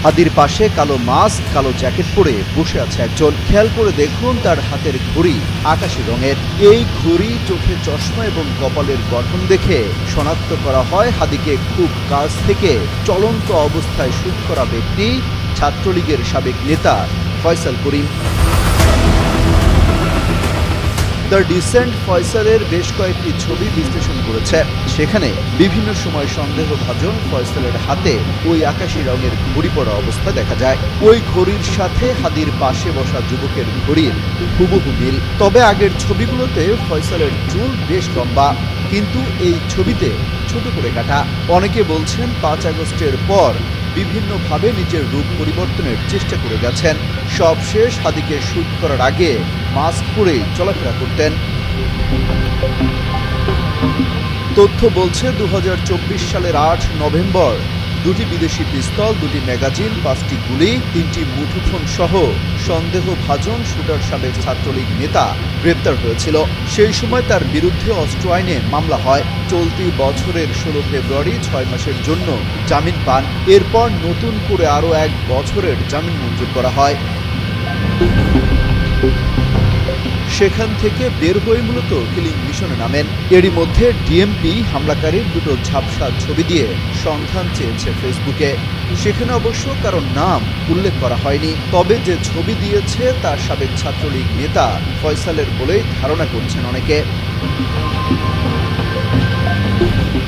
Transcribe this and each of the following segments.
হাদির পাশে কালো মাস্ক, কালো জ্যাকেট পরে বসে আছে একজন। খেয়াল করে দেখুন তার হাতের ঘড়ি আকাশি রঙের। এই ঘড়ি, চোখে চশমা এবং কপালের গঠন দেখে শনাক্ত করা হয় হাদিকে খুব কাছ থেকে চলন্ত অবস্থায় শুট করা ব্যক্তি ছাত্রলীগের সাবেক নেতা ফয়সাল করিম। দ্য ডিসেন্ট ফয়সালের বেশ কয়েকটি ছবি বিশ্লেষণ করেছে। সেখানে বিভিন্ন সময় সন্দেহভাজন ফয়সালের হাতে ওই আকাশি রঙের ঘড়ি পরা অবস্থা দেখা যায়। ওই ঘড়ির সাথে হাদির পাশে বসা যুবকের ঘড়ির হুবহু মিল। তবে আগের ছবিগুলোতে ফয়সালের চুল বেশ লম্বা, কিন্তু এই ছবিতে ছোট করে কাটা। অনেকে বলছেন 5 আগস্টের পর বিভিন্নভাবে নিজের রূপ পরিবর্তনের চেষ্টা করে গেছেন। সবশেষ হাদিকে শুট করার আগে মাস্ক পরে চলাফেরা করতেন। তথ্য বলছে 2024 সালের 8 নভেম্বর দুটি বিদেশি পিস্তল, দুটি ম্যাগাজিন, 5টি গুলি, 3টি মুঠোফোন সহ সন্দেহভাজন শুটার সাবেক ছাত্রলীগ নেতা গ্রেপ্তার হয়েছিল। সেই সময় তার বিরুদ্ধে অস্ত্র আইনে মামলা হয়। চলতি বছরের 16 ফেব্রুয়ারি 6 মাসের জন্য জামিন পান। এরপর নতুন করে আরও 1 বছরের জামিন মঞ্জুর করা হয়। সেখান থেকে বের হয়ে মূলত কিলিং মিশনে নামেন। এরই মধ্যে ডিএমপি হামলাকারীর দুটো ঝাপসা ছবি দিয়ে সন্ধান চেয়েছে ফেসবুকে। সেখানে অবশ্য কারো নাম উল্লেখ করা হয়নি। তবে যে ছবি দিয়েছে তার সাবেক ছাত্রলীগ নেতা ফয়সালের বলেই ধারণা করছেন অনেকে।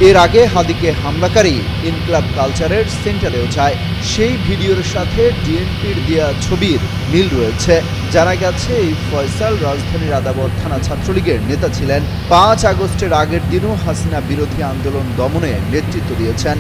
এর আগে হাদিকে হামলাকারী ইনকিলাব কালচারের সেন্টারেও যায়। সেই ভিডিওর সাথে ডিএমপির দেয়া ছবির মিল রয়েছে। জানা গেছে এই ফয়সাল রাজধানীর আদাবর থানা ছাত্রলীগের নেতা ছিলেন। 5 আগস্টের আগের দিনও হাসিনা বিরোধী আন্দোলন দমনে নেতৃত্ব দিয়েছেন।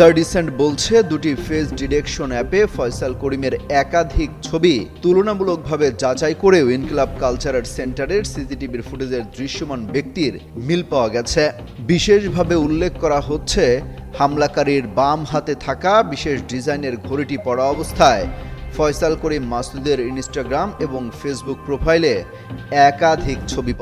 দ্য ডিসেন্ট বলছে, দুটি ফেস ডিটেকশন অ্যাপে ফয়সাল করিমের একাধিক ছবি তুলনামূলকভাবে যাচাই করেও ইনকিলাব কালচারের সেন্টারের সিসিটিভির ফুটেজের দৃশ্যমান ব্যক্তির মিল পাওয়া গেছে। বিশেষভাবে উল্লেখ করা হচ্ছে, হামলাকারীর বাম হাতে থাকা বিশেষ ডিজাইনের ঘড়িটি পরা অবস্থায় ফয়সাল করিম মাসুদের ইনস্টাগ্রাম এবং ফেসবুক প্রোফাইলে একাধিক ছবি